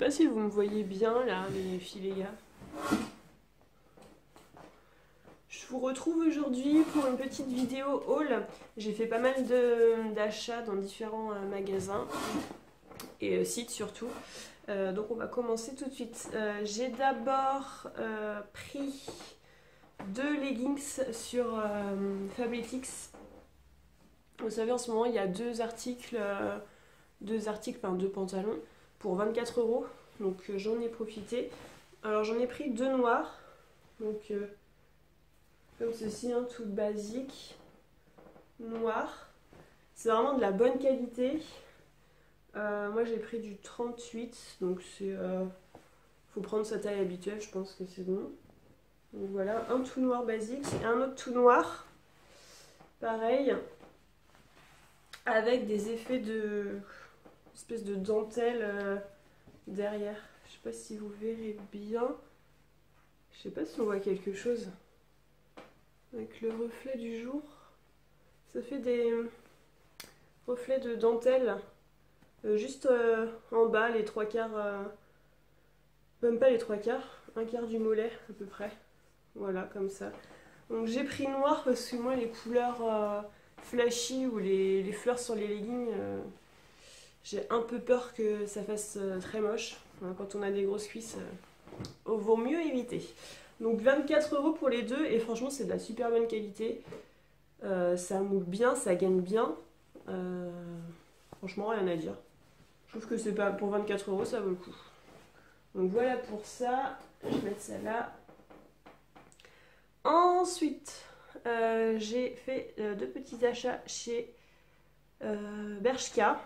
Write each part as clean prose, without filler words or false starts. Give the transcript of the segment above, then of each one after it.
pas si vous me voyez bien là, les filles, les gars. Je vous retrouve aujourd'hui pour une petite vidéo haul. J'ai fait pas mal d'achats dans différents magasins et sites surtout. Donc on va commencer tout de suite. J'ai d'abord pris 2 leggings sur Fabletics. Vous savez, en ce moment il y a deux pantalons pour 24 €. Donc j'en ai profité. Alors j'en ai pris 2 noirs. Donc comme ceci, hein, tout basique. Noir. C'est vraiment de la bonne qualité. Moi j'ai pris du 38. Donc c'est... faut prendre sa taille habituelle, je pense que c'est bon. Donc voilà, un tout noir basique et un autre tout noir. Pareil. Avec des effets de... espèce de dentelle derrière. Je sais pas si vous verrez bien. Je sais pas si on voit quelque chose. Avec le reflet du jour. Ça fait des reflets de dentelle. Juste en bas, les 3/4... même pas les 3/4. Un quart du mollet à peu près. Voilà, comme ça. Donc j'ai pris noir parce que moi les couleurs flashy ou les fleurs sur les leggings, j'ai un peu peur que ça fasse très moche. Quand on a des grosses cuisses, vaut mieux éviter. Donc 24 € pour les deux et franchement c'est de la super bonne qualité. Ça moule bien, ça gagne bien. Franchement rien à dire. Je trouve que c'est pas pour 24 € ça vaut le coup. Donc voilà pour ça. Je vais mettre ça là. Ensuite, j'ai fait 2 petits achats chez Bershka.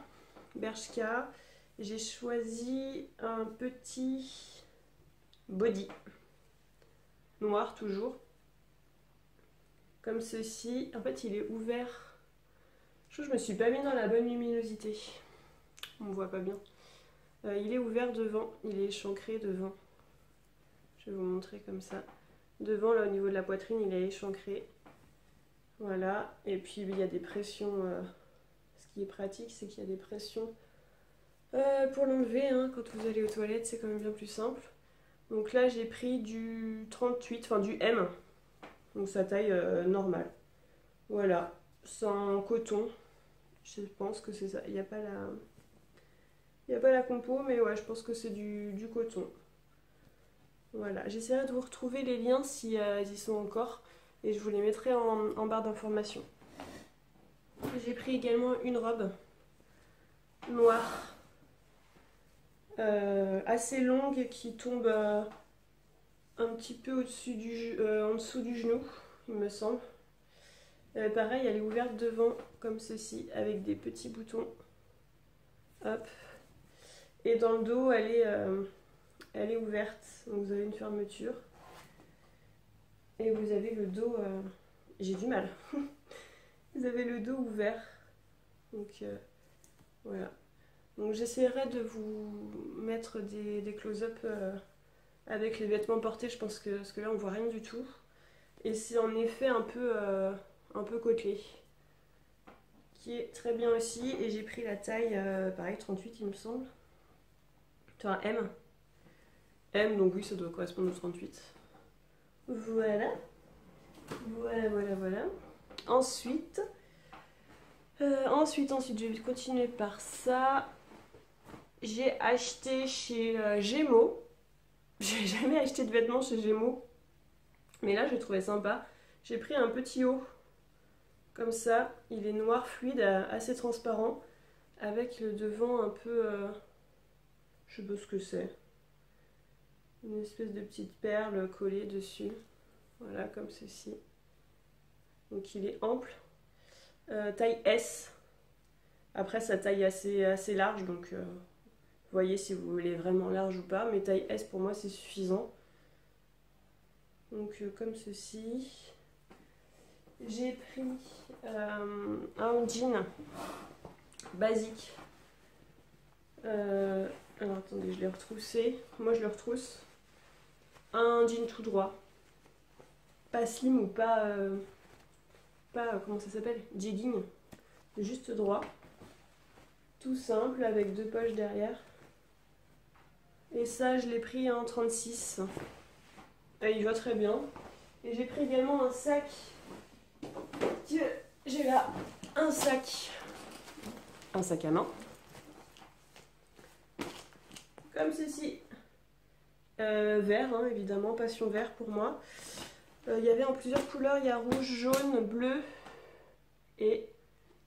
J'ai choisi un petit body noir toujours, comme ceci. En fait, il est ouvert. Je trouve que je me suis pas mis dans la bonne luminosité. On ne voit pas bien. Il est ouvert devant, il est échancré devant. Je vais vous montrer comme ça. Devant, là, au niveau de la poitrine, il est échancré. Voilà. Et puis, il y a des pressions. Ce qui est pratique, c'est qu'il y a des pressions pour l'enlever. Hein, quand vous allez aux toilettes, c'est quand même bien plus simple. Donc là, j'ai pris du 38, enfin du M. Donc sa taille normale. Voilà. Sans coton. Je pense que c'est ça. Il n'y a pas la compo, mais ouais, je pense que c'est du coton. Voilà, j'essaierai de vous retrouver les liens si ils y sont encore et je vous les mettrai en barre d'informations. J'ai pris également une robe noire assez longue qui tombe un petit peu au-dessus en dessous du genou, il me semble. Pareil, elle est ouverte devant comme ceci avec des petits boutons. Hop. Et dans le dos, elle est ouverte, donc vous avez une fermeture. Et vous avez le dos... j'ai du mal. Vous avez le dos ouvert. Donc voilà. Donc j'essaierai de vous mettre des close-up avec les vêtements portés. Je pense parce que là on voit rien du tout. Et c'est en effet un peu côtelé. Qui est très bien aussi. Et j'ai pris la taille, pareil, 38 il me semble. Enfin M. M, donc oui, ça doit correspondre au 38. Voilà. Voilà. Ensuite, je vais continuer par ça. J'ai acheté chez Gémeaux. J'ai jamais acheté de vêtements chez Gémeaux. Mais là, je trouvais sympa. J'ai pris un petit haut. Comme ça. Il est noir fluide, assez transparent. Avec le devant un peu... je sais pas ce que c'est. Une espèce de petite perle collée dessus. Voilà, comme ceci. Donc il est ample. Taille S. Après, sa taille est assez large, donc voyez si vous voulez vraiment large ou pas. Mais taille S, pour moi, c'est suffisant. Donc comme ceci. J'ai pris un jean basique. Alors attendez, je l'ai retroussé. Moi, je le retrousse. Un jean tout droit. Pas slim ou pas comment ça s'appelle, jegging, juste droit, tout simple avec 2 poches derrière Et ça, je l'ai pris en 36. Et il va très bien. Et j'ai pris également un sac. J'ai là un sac à main. Comme ceci. Vert, hein, évidemment, passion vert pour moi. Il y avait en plusieurs couleurs, il y a rouge, jaune, bleu et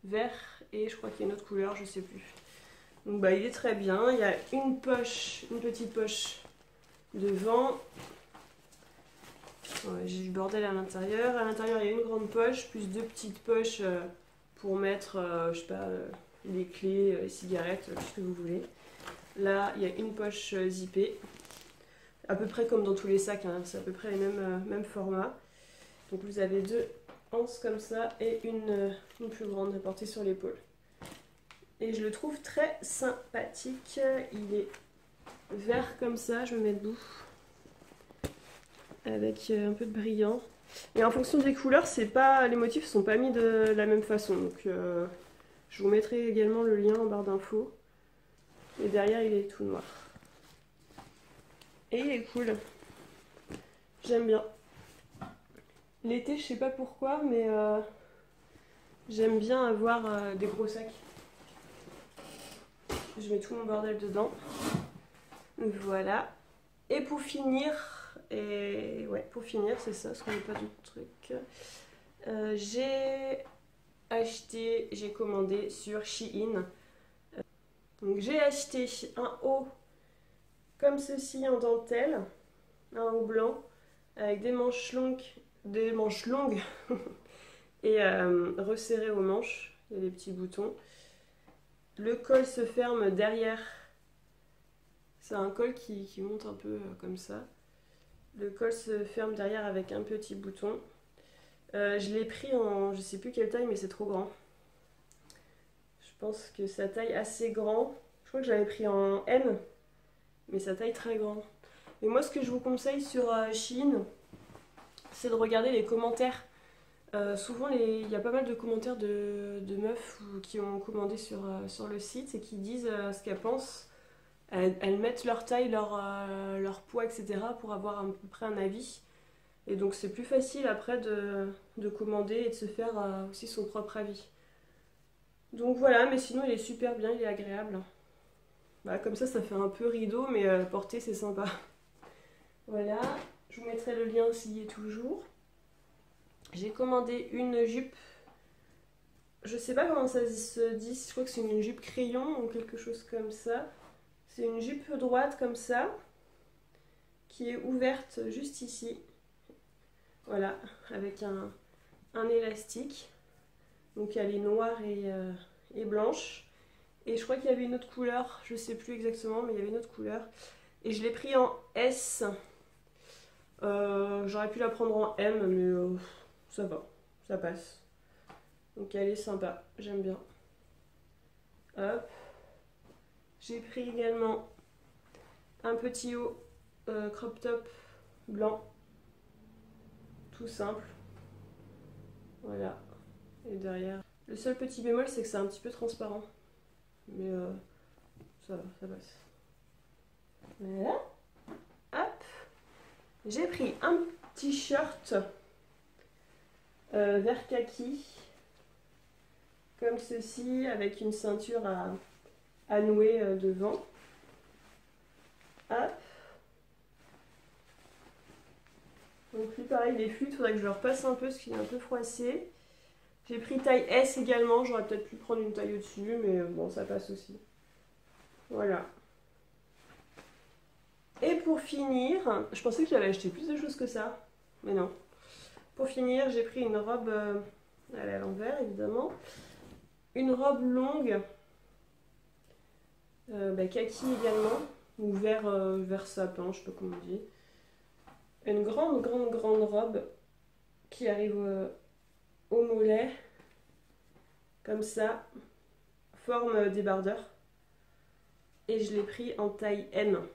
vert. Et je crois qu'il y a une autre couleur, je sais plus. Donc bah il est très bien. Il y a une poche, une petite poche devant. Ouais, j'ai du bordel à l'intérieur. À l'intérieur, il y a une grande poche, plus deux petites poches pour mettre, je sais pas, les clés, les cigarettes, tout ce que vous voulez. Là, il y a une poche zippée. À peu près comme dans tous les sacs, hein, c'est à peu près les mêmes formats. Donc vous avez deux anses comme ça et une plus grande à porter sur l'épaule. Et je le trouve très sympathique. Il est vert comme ça, je me mets debout. Avec un peu de brillant. Et en fonction des couleurs, les motifs ne sont pas mis de la même façon. Donc je vous mettrai également le lien en barre d'infos. Et derrière, il est tout noir. Et il est cool. J'aime bien. L'été, je sais pas pourquoi, mais j'aime bien avoir des gros sacs. Je mets tout mon bordel dedans. Voilà. Et pour finir, c'est ça, parce qu'on n'a pas d'autres trucs. J'ai commandé sur Shein. Donc j'ai acheté un haut comme ceci en dentelle, un haut blanc avec des manches longues et resserré aux manches. Il y a des petits boutons. Le col se ferme derrière. C'est un col qui monte un peu comme ça. Le col se ferme derrière avec un petit bouton. Je l'ai pris en, je sais plus quelle taille, mais c'est trop grand. Je pense que sa taille assez grand. Je crois que j'avais pris en M, mais sa taille très grand. Et moi, ce que je vous conseille sur Shein, c'est de regarder les commentaires. Souvent, il y a pas mal de commentaires de meufs qui ont commandé sur le site et qui disent ce qu'elles pensent. Elles mettent leur taille, leur poids, etc. pour avoir à peu près un avis. Et donc c'est plus facile après de commander et de se faire aussi son propre avis. Donc voilà, mais sinon il est super bien, il est agréable. Bah, comme ça fait un peu rideau, mais porter c'est sympa. Voilà, je vous mettrai le lien s'il y est toujours. J'ai commandé une jupe. Je sais pas comment ça se dit, je crois que c'est une jupe crayon ou quelque chose comme ça. C'est une jupe droite comme ça, qui est ouverte juste ici. Voilà, avec un élastique. Donc elle est noire et blanche. Et je crois qu'il y avait une autre couleur, je sais plus exactement, mais il y avait une autre couleur. Et je l'ai pris en S. J'aurais pu la prendre en M, mais ça va, ça passe. Donc elle est sympa, j'aime bien. Hop. J'ai pris également un petit haut crop top blanc. Tout simple. Voilà. Et derrière. Le seul petit bémol, c'est que c'est un petit peu transparent. Mais ça va, ça passe. Voilà. Hop. J'ai pris un t-shirt vert kaki. Comme ceci, avec une ceinture à nouer devant. Hop. Donc lui pareil, les flûtes, il faudrait que je le repasse un peu parce qu'il est un peu froissé. J'ai pris taille S également, j'aurais peut-être pu prendre une taille au-dessus, mais bon, ça passe aussi. Voilà. Et pour finir, je pensais que j'avais acheté plus de choses que ça, mais non. Pour finir, j'ai pris une robe, elle est à l'envers évidemment, une robe longue, kaki également, ou vert sapin, je sais pas comment on dit. Une grande robe qui arrive au mollet, comme ça, forme débardeur. Et je l'ai pris en taille M.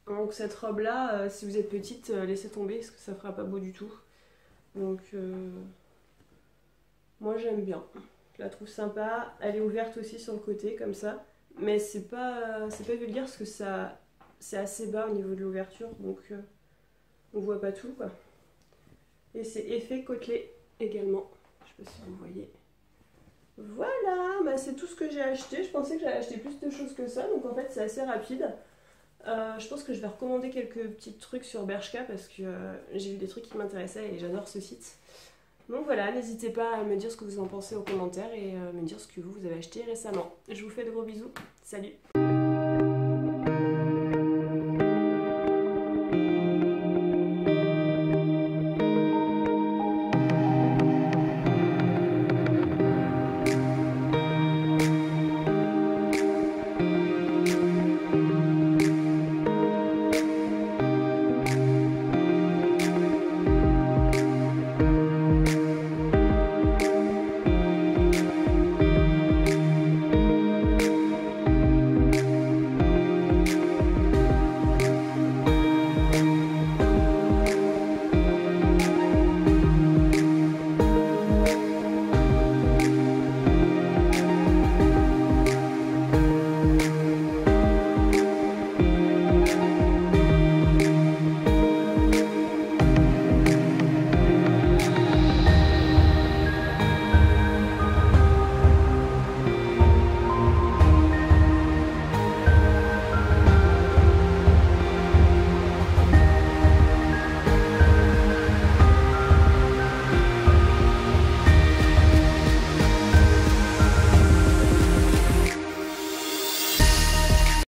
Donc cette robe là, si vous êtes petite, laissez tomber parce que ça fera pas beau du tout. Donc moi j'aime bien, je la trouve sympa. Elle est ouverte aussi sur le côté comme ça, mais c'est pas vulgaire parce que ça c'est assez bas au niveau de l'ouverture, donc on voit pas tout quoi. Et c'est effet côtelé également, je sais pas si vous voyez. Voilà, bah c'est tout ce que j'ai acheté. Je pensais que j'allais acheter plus de choses que ça, donc en fait c'est assez rapide. Je pense que je vais recommander quelques petits trucs sur Bershka parce que j'ai vu des trucs qui m'intéressaient et j'adore ce site. Donc voilà, n'hésitez pas à me dire ce que vous en pensez aux commentaires et me dire ce que vous avez acheté récemment. Je vous fais de gros bisous, salut!